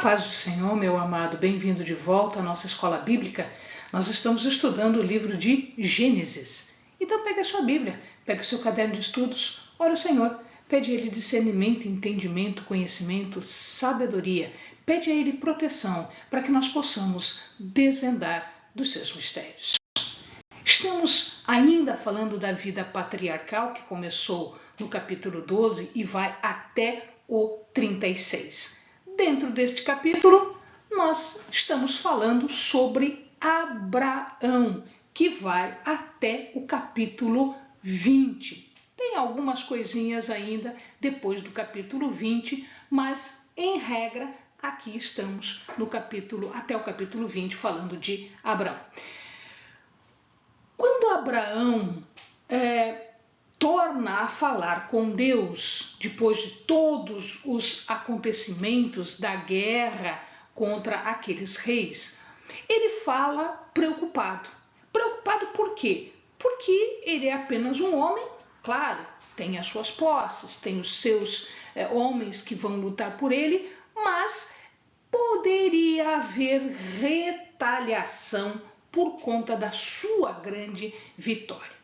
paz do Senhor, meu amado, bem-vindo de volta à nossa escola bíblica. Nós estamos estudando o livro de Gênesis. Então pegue a sua Bíblia, pegue o seu caderno de estudos, ore ao Senhor, pede a Ele discernimento, entendimento, conhecimento, sabedoria, pede a Ele proteção para que nós possamos desvendar dos seus mistérios. Estamos ainda falando da vida patriarcal que começou no capítulo 12 e vai até o 36. Dentro deste capítulo, nós estamos falando sobre Abraão, que vai até o capítulo 20. Tem algumas coisinhas ainda depois do capítulo 20, mas, em regra, aqui estamos no até o capítulo 20, falando de Abraão. Quando Abraão torna a falar com Deus, depois de todos os acontecimentos da guerra contra aqueles reis, ele fala preocupado. Preocupado por quê? Porque ele é apenas um homem, claro, tem as suas posses, tem os seus homens que vão lutar por ele, mas poderia haver retaliação por conta da sua grande vitória.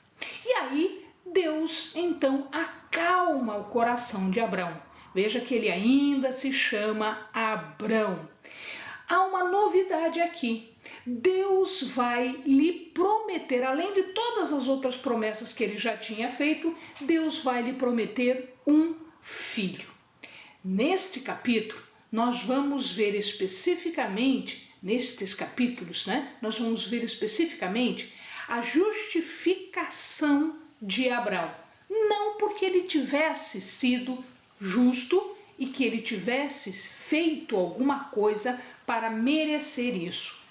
E aí, Deus então acalma o coração de Abraão. Veja que ele ainda se chama Abrão. Há uma novidade aqui. Deus vai lhe prometer, além de todas as outras promessas que ele já tinha feito, Deus vai lhe prometer um filho. Neste capítulo, nós vamos ver especificamente, nestes capítulos, nós vamos ver especificamente a justificação de Abraão. Não porque ele tivesse sido justo e que ele tivesse feito alguma coisa para merecer isso.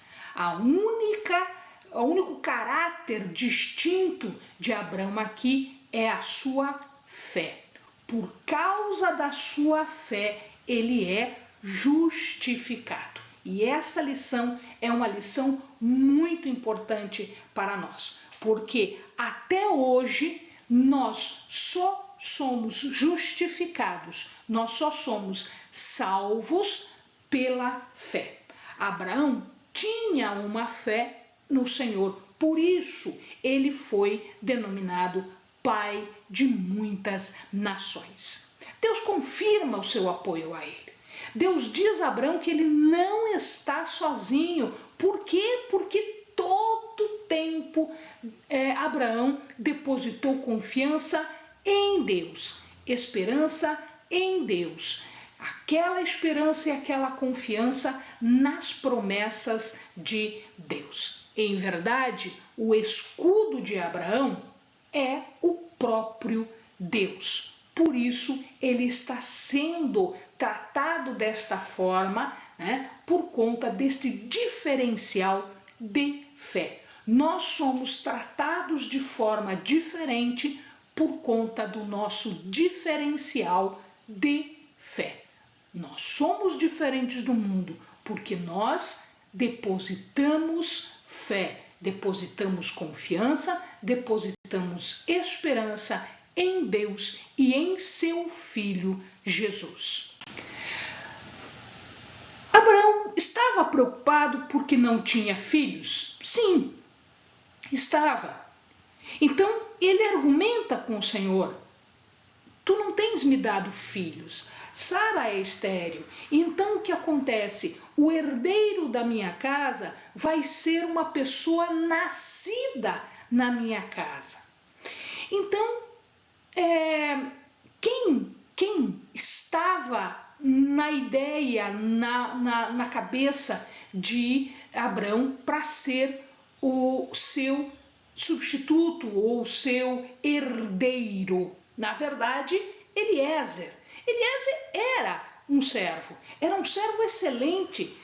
O único caráter distinto de Abraão aqui é a sua fé. Por causa da sua fé, ele é justificado. E essa lição é uma lição muito importante para nós, porque até hoje nós só somos justificados, nós só somos salvos pela fé. Abraão tinha uma fé no Senhor, por isso ele foi denominado pai de muitas nações. Deus confirma o seu apoio a ele. Deus diz a Abraão que ele não está sozinho. Por quê? Porque todo tempo Abraão depositou confiança em Deus, esperança em Deus. Aquela esperança e aquela confiança nas promessas de Deus. Em verdade, o escudo de Abraão é o próprio Deus. Por isso, ele está sendo tratado desta forma, por conta deste diferencial de fé. Nós somos tratados de forma diferente por conta do nosso diferencial de fé. Nós somos diferentes do mundo porque nós depositamos fé, depositamos confiança, depositamos esperança em Deus e em seu Filho Jesus. Abraão estava preocupado porque não tinha filhos? Sim, estava. Então ele argumenta com o Senhor: tu não tens me dado filhos, Sara é estéril. Então o que acontece? O herdeiro da minha casa vai ser uma pessoa nascida na minha casa. Então, quem estava na ideia, na cabeça de Abraão para ser o seu substituto ou o seu herdeiro? Na verdade, Eliezer. Eliezer era um servo excelente,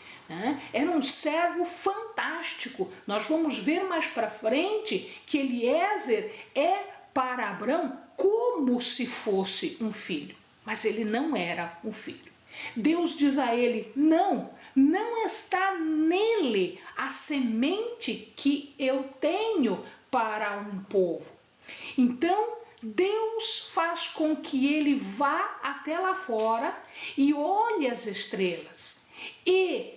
era um servo fantástico. Nós vamos ver mais para frente que Eliezer é para Abraão como se fosse um filho, mas ele não era um filho. Deus diz a ele: não está nele a semente que eu tenho para um povo. Então, Deus faz com que ele vá até lá fora e olhe as estrelas. E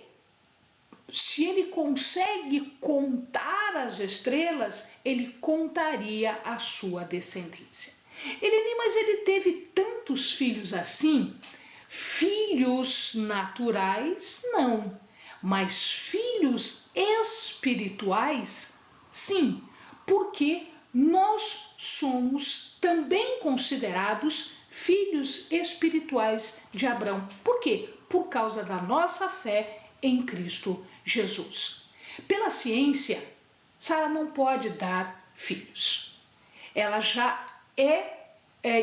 se ele consegue contar as estrelas, ele contaria a sua descendência. Mas ele teve tantos filhos assim? Filhos naturais, não. Mas filhos espirituais, sim. Porque nós somos também considerados filhos espirituais de Abraão. Por quê? Por causa da nossa fé em Cristo Jesus. Pela ciência, Sara não pode dar filhos. Ela já é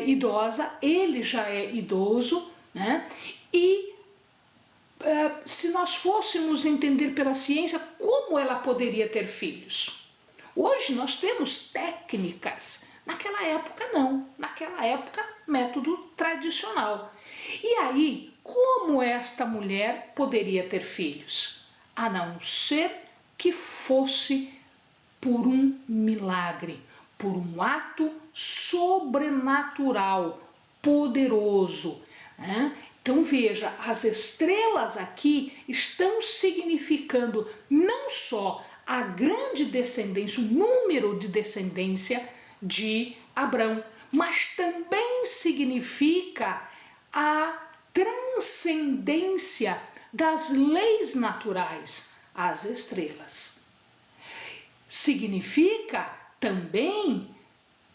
idosa, ele já é idoso, né? E se nós fôssemos entender pela ciência, como ela poderia ter filhos? Hoje nós temos técnicas, naquela época não, naquela época método tradicional. E aí, como esta mulher poderia ter filhos? A não ser que fosse por um milagre, por um ato sobrenatural, poderoso, né? Então veja, as estrelas aqui estão significando não só a grande descendência, o número de descendência de Abrão, mas também significa a transcendência das leis naturais, as estrelas. Significa também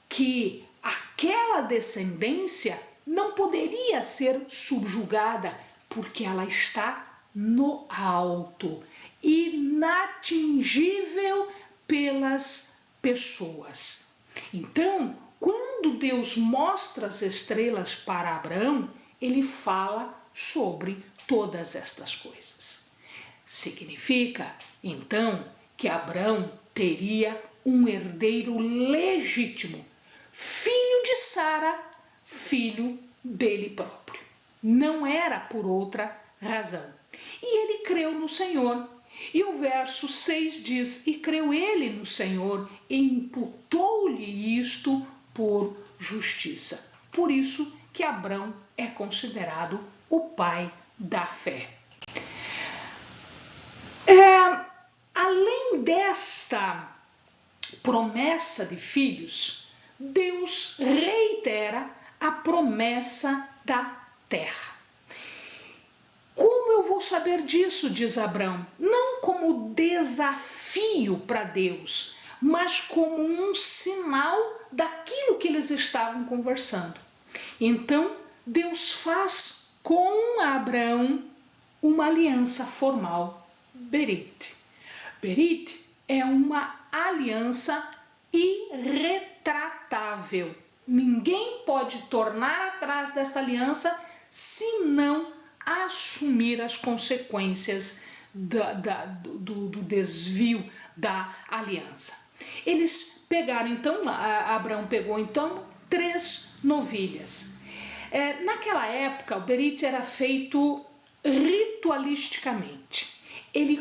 que aquela descendência não poderia ser subjugada, porque ela está no alto, inatingível pelas pessoas. Então, quando Deus mostra as estrelas para Abraão, ele fala sobre todas estas coisas. Significa, então, que Abraão teria um herdeiro legítimo, filho de Sara, filho dele próprio. Não era por outra razão. E ele creu no Senhor. E o verso 6 diz: e creu ele no Senhor e imputou-lhe isto por justiça. Por isso que Abrão é considerado o pai da fé. Além desta promessa de filhos, Deus reitera a promessa da terra. Como eu vou saber disso, diz Abrão? Não como desafio para Deus, mas como um sinal daquilo que eles estavam conversando. Então, Deus faz com Abrão uma aliança formal, Berit. Berit é uma aliança irretratável. Ninguém pode tornar atrás desta aliança se não assumir as consequências do desvio da aliança. Eles pegaram então, Abraão pegou então 3 novilhas. Naquela época, o Berit era feito ritualisticamente. Ele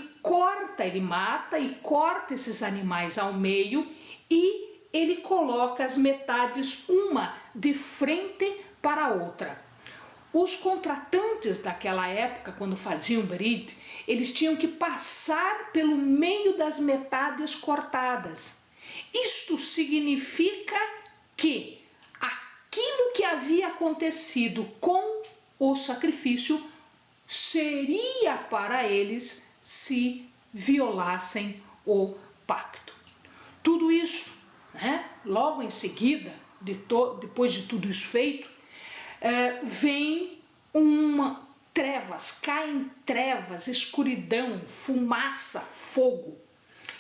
mata e corta esses animais ao meio e ele coloca as metades uma de frente para a outra. Os contratantes daquela época, quando faziam Berit, eles tinham que passar pelo meio das metades cortadas. Isto significa que aquilo que havia acontecido com o sacrifício seria para eles se violassem o pacto. Tudo isso, logo em seguida, depois de tudo isso feito, vem caem trevas, escuridão, fumaça, fogo.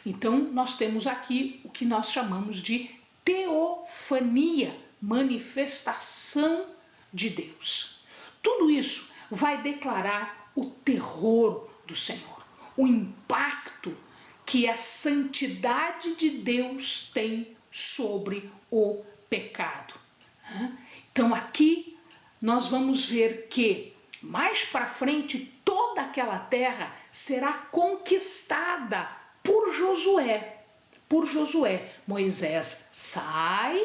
Então, nós temos aqui o que nós chamamos de teofania, manifestação de Deus. Tudo isso vai declarar o terror do Senhor, o impacto que a santidade de Deus tem sobre o pecado. Então aqui nós vamos ver que mais para frente toda aquela terra será conquistada por Josué. Moisés sai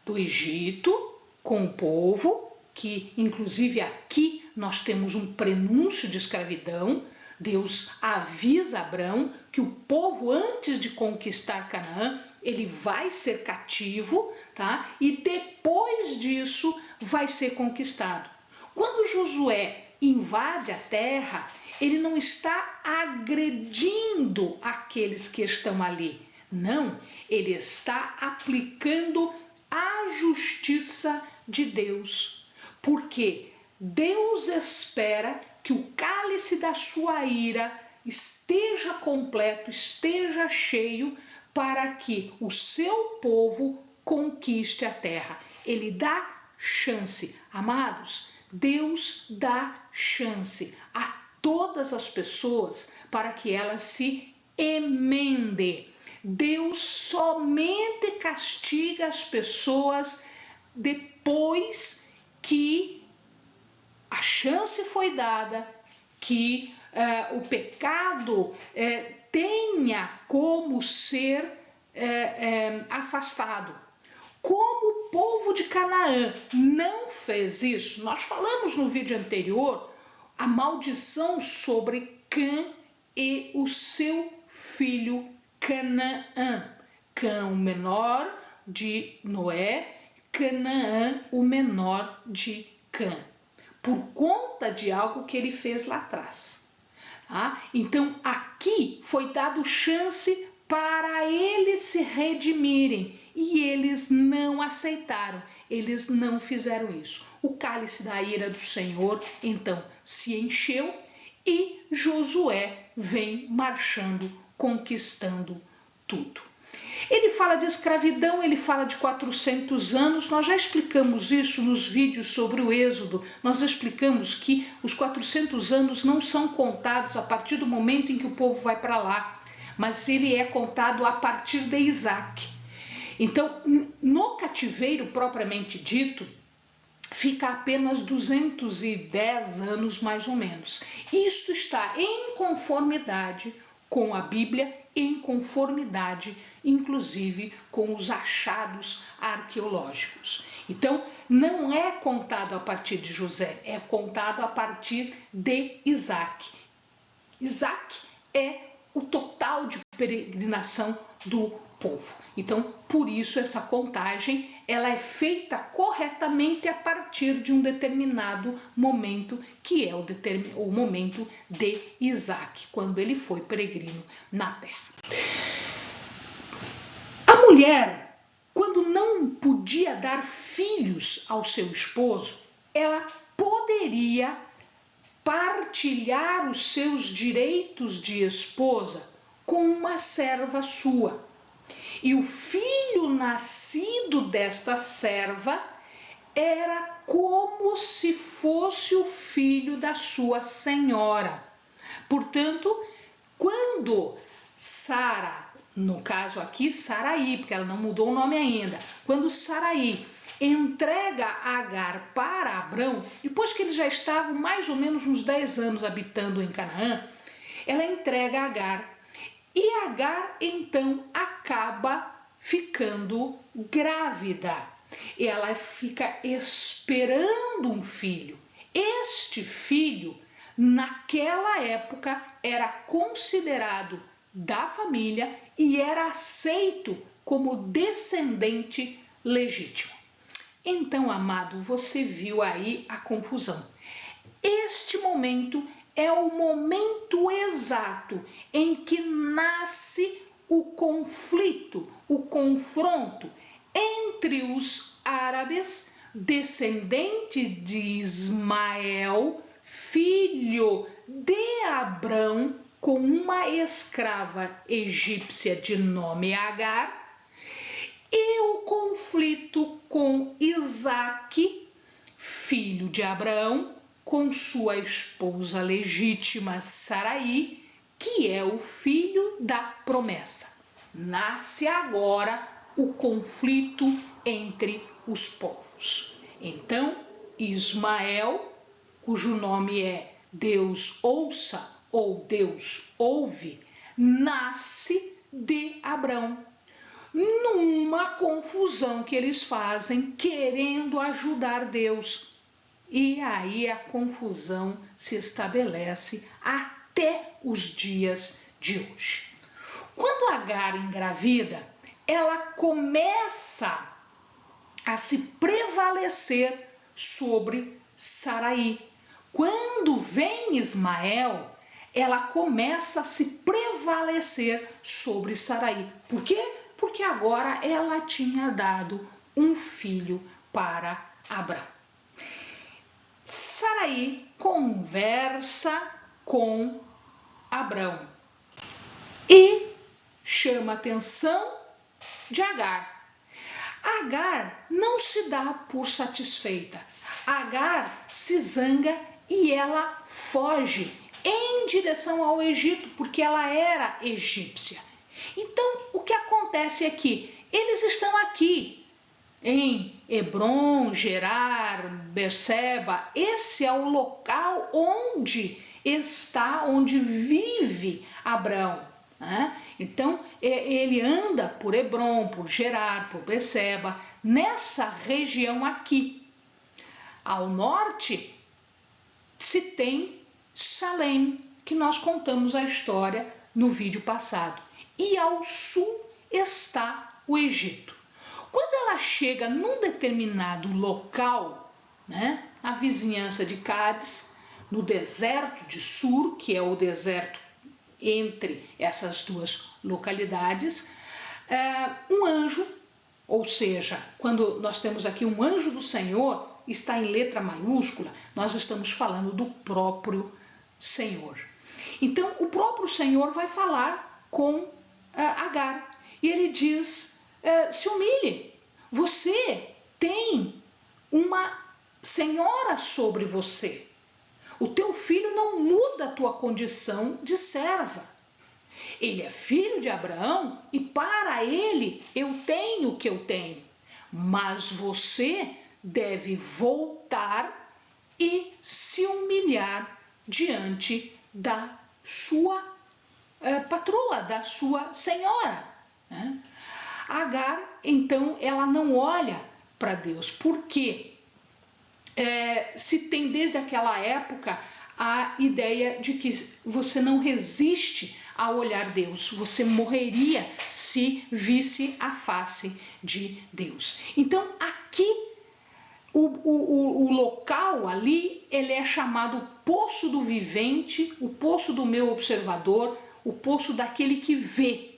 do Egito com o povo, que inclusive aqui nós temos um prenúncio de escravidão. Deus avisa Abrão que o povo, antes de conquistar Canaã, ele vai ser cativo, tá? E depois disso vai ser conquistado. Quando Josué invade a terra, ele não está agredindo aqueles que estão ali. Não, ele está aplicando a justiça de Deus. Porque Deus espera que o cálice da sua ira esteja completo, esteja cheio, para que o seu povo conquiste a terra. Ele dá chance. Amados, Deus dá chance a todas as pessoas para que elas se emendem. Deus somente castiga as pessoas depois que a chance foi dada, que o pecado tenha como ser afastado. Como o povo de Canaã não fez isso, nós falamos no vídeo anterior a maldição sobre Cã e o seu filho Canaã. Cã, o menor de Noé, Canaã, o menor de Cã, por conta de algo que ele fez lá atrás. Tá? Então, aqui foi dado chance para eles se redimirem e eles não aceitaram, eles não fizeram isso. O cálice da ira do Senhor, então, se encheu e Josué vem marchando, conquistando tudo. Ele fala de escravidão, ele fala de 400 anos, nós já explicamos isso nos vídeos sobre o Êxodo, nós explicamos que os 400 anos não são contados a partir do momento em que o povo vai para lá, mas ele é contado a partir de Isaac. Então, no cativeiro propriamente dito, fica apenas 210 anos mais ou menos. Isto está em conformidade com a Bíblia, em conformidade inclusive com os achados arqueológicos. Então, não é contado a partir de José, é contado a partir de Isaac. Isaac é o total de peregrinação do povo. Então, por isso essa contagem ela é feita corretamente a partir de um determinado momento, que é o momento de Isaac, quando ele foi peregrino na terra. A mulher, quando não podia dar filhos ao seu esposo, ela poderia partilhar os seus direitos de esposa com uma serva sua. E o filho nascido desta serva era como se fosse o filho da sua senhora. Portanto, quando Sara, no caso aqui Sarai, porque ela não mudou o nome ainda, quando Sarai entrega Agar para Abrão, depois que eles já estavam mais ou menos uns 10 anos habitando em Canaã, ela entrega Agar. E Agar, então, acaba ficando grávida. Ela fica esperando um filho. Este filho, naquela época, era considerado da família e era aceito como descendente legítimo. Então, amado, você viu aí a confusão. Este momento é o momento exato em que nasce o conflito, o confronto entre os árabes, descendentes de Ismael, filho de Abrão, com uma escrava egípcia de nome Agar, e o conflito com Isaque, filho de Abraão, com sua esposa legítima Sarai, que é o filho da promessa. Nasce agora o conflito entre os povos. Então, Ismael, cujo nome é Deus ouça ou Deus ouve, nasce de Abrão, numa confusão que eles fazem querendo ajudar Deus. E aí a confusão se estabelece até os dias de hoje. Quando Agar engravida, ela começa a se prevalecer sobre Saraí. Quando vem Ismael, ela começa a se prevalecer sobre Saraí. Por quê? Porque agora ela tinha dado um filho para Abraão. Saraí conversa com Abraão e chama a atenção de Agar. Agar não se dá por satisfeita. Agar se zanga e ela foge em direção ao Egito, porque ela era egípcia. Então, o que acontece é que eles estão aqui em Hebrom, Gerar, Berseba. Esse é o local onde vive Abraão. Então, ele anda por Hebrom, por Gerar, por Berseba, nessa região aqui. Ao norte se tem Salém, que nós contamos a história no vídeo passado. E ao sul está o Egito. Quando ela chega num determinado local, na vizinhança de Cádiz, no deserto de Sur, que é o deserto entre essas duas localidades, um anjo, ou seja, quando nós temos aqui um anjo do Senhor, está em letra maiúscula, nós estamos falando do próprio Senhor. Então, o próprio Senhor vai falar com Agar e ele diz, se humilhe, você tem uma senhora sobre você. O teu filho não muda a tua condição de serva. Ele é filho de Abraão e para ele eu tenho o que eu tenho. Mas você deve voltar e se humilhar diante da sua patroa, da sua senhora. Agar, então, ela não olha para Deus. Por quê? Se tem desde aquela época a ideia de que você não resiste a olhar Deus, você morreria se visse a face de Deus. Então aqui o local ali, ele é chamado Poço do Vivente, o Poço do Meu Observador, o Poço daquele que vê.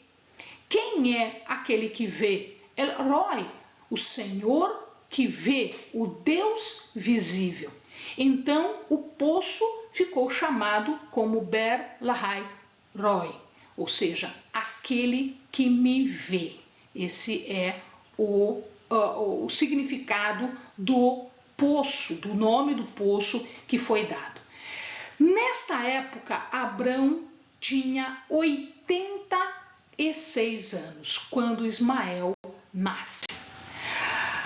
Quem é aquele que vê? El Roi, o Senhor que vê, o Deus visível. Então o poço ficou chamado como Ber Lahai Roi, ou seja, aquele que me vê. Esse é o significado do poço, do nome do poço que foi dado. Nesta época, Abrão tinha 86 anos, quando Ismael nasce.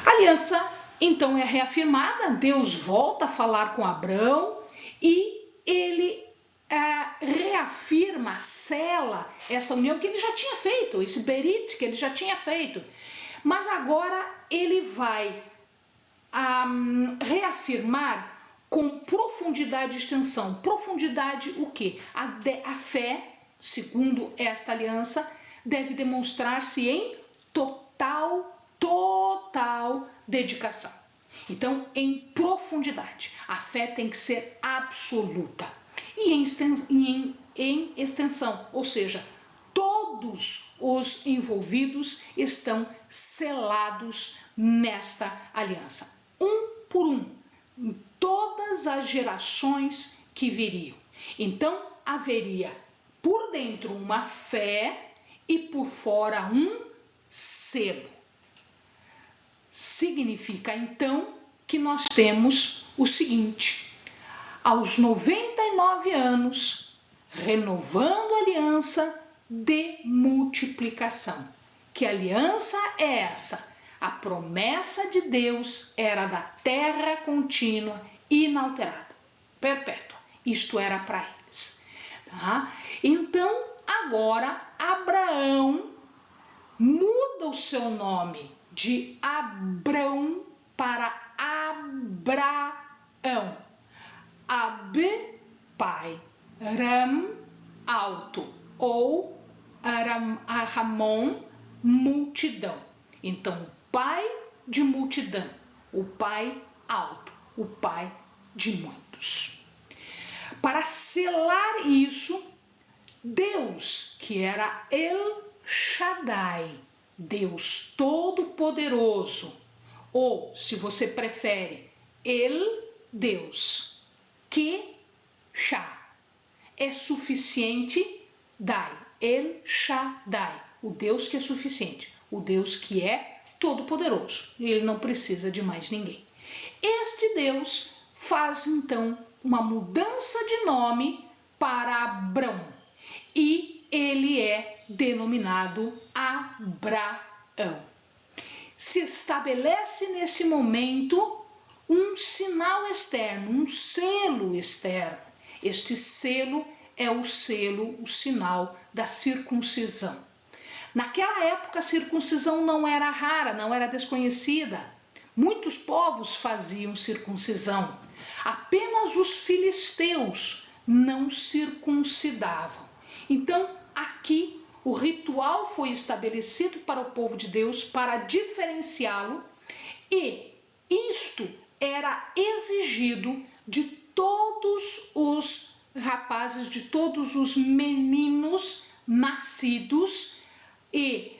A aliança então é reafirmada, Deus volta a falar com Abrão e ele reafirma, sela essa união que ele já tinha feito, esse berit que ele já tinha feito. Mas agora ele vai reafirmar com profundidade e extensão. Profundidade o quê? A fé, segundo esta aliança, deve demonstrar-se em total dedicação. Então, em profundidade, a fé tem que ser absoluta. E em extensão, ou seja, todos os envolvidos estão selados nesta aliança. Um por um, em todas as gerações que viriam. Então, haveria por dentro uma fé e por fora um selo. Significa, então, que nós temos o seguinte: aos 99 anos, renovando a aliança de multiplicação. Que aliança é essa? A promessa de Deus era da terra contínua, inalterada, perpétua. Isto era para eles. Tá? Então, agora, Abraão muda o seu nome de Abrão para Abraão. Ab, pai, Ram, alto, ou Ramon, multidão. Então, o pai de multidão, o pai alto, o pai de muitos. Para selar isso, Deus, que era El Shaddai, Deus Todo-Poderoso, ou, se você prefere, Deus, que é suficiente, Dai, El Shaddai, o Deus que é suficiente, o Deus que é todo-poderoso, ele não precisa de mais ninguém. Este Deus faz então uma mudança de nome para Abrão e ele é denominado Abraão. Se estabelece nesse momento um sinal externo, um selo externo. Este selo é o sinal da circuncisão. Naquela época, a circuncisão não era rara, não era desconhecida. Muitos povos faziam circuncisão. Apenas os filisteus não circuncidavam. Então, aqui, o ritual foi estabelecido para o povo de Deus para diferenciá-lo, e isto era exigido de todos os rapazes, de todos os meninos nascidos, e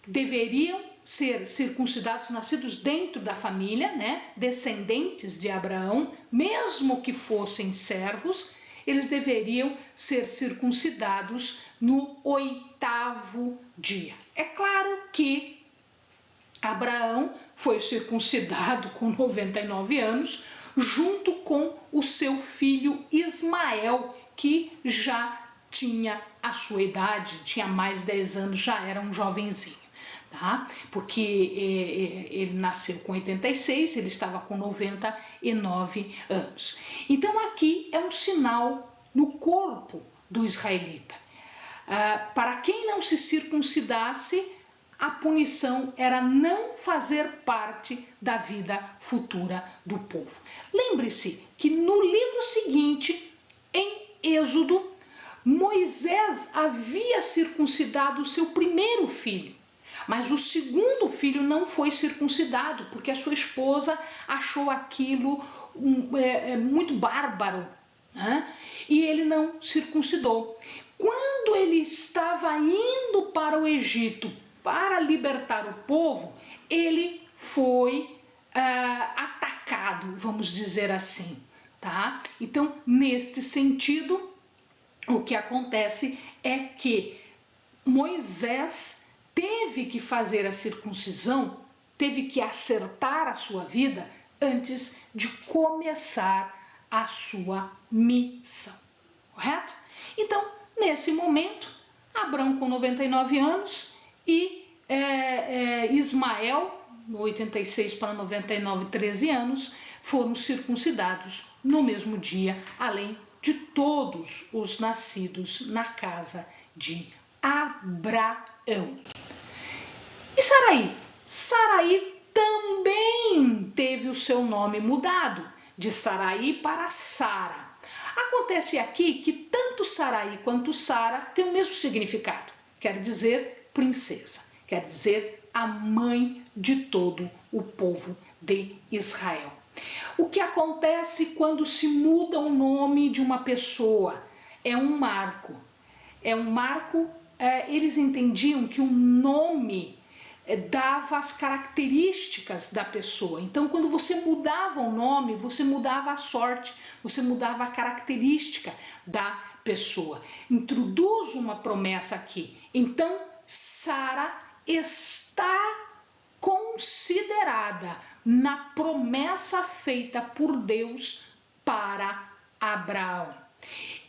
deveriam ser circuncidados, nascidos dentro da família, né? Descendentes de Abraão, mesmo que fossem servos, eles deveriam ser circuncidados no 8º dia. É claro que Abraão foi circuncidado com 99 anos, junto com o seu filho Ismael, que já tinha a sua idade, tinha mais de 10 anos, já era um jovenzinho. Tá? Porque ele nasceu com 86, ele estava com 99 anos. Então aqui é um sinal no corpo do israelita. Para quem não se circuncidasse, a punição era não fazer parte da vida futura do povo. Lembre-se que no livro seguinte, em Êxodo, Moisés havia circuncidado o seu primeiro filho. Mas o segundo filho não foi circuncidado, porque a sua esposa achou aquilo muito bárbaro, né? E ele não circuncidou. Quando ele estava indo para o Egito para libertar o povo, ele foi atacado, vamos dizer assim, tá? Então, neste sentido, o que acontece é que Moisés teve que fazer a circuncisão, teve que acertar a sua vida antes de começar a sua missão, correto? Então, nesse momento, Abrão com 99 anos e Ismael, 86 para 99, 13 anos, foram circuncidados no mesmo dia, além de todos os nascidos na casa de Abraão. E Saraí? Saraí também teve o seu nome mudado, de Saraí para Sara. Acontece aqui que tanto Saraí quanto Sara têm o mesmo significado, quer dizer princesa, quer dizer a mãe de todo o povo de Israel. O que acontece quando se muda o nome de uma pessoa? É um marco. Eles entendiam que o nome dava as características da pessoa. Então, quando você mudava o nome, você mudava a sorte, você mudava a característica da pessoa. Introduz uma promessa aqui. Então, Sara está considerada na promessa feita por Deus para Abraão.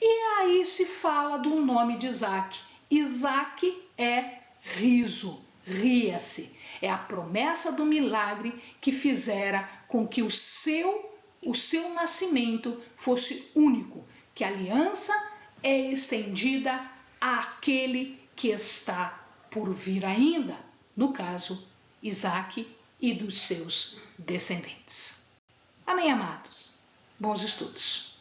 E aí se fala do nome de Isaac. Isaac é riso, ria-se. É a promessa do milagre que fizera com que o seu nascimento fosse único, que a aliança é estendida àquele que está por vir ainda, no caso, Isaac e dos seus descendentes. Amém, amados? Bons estudos.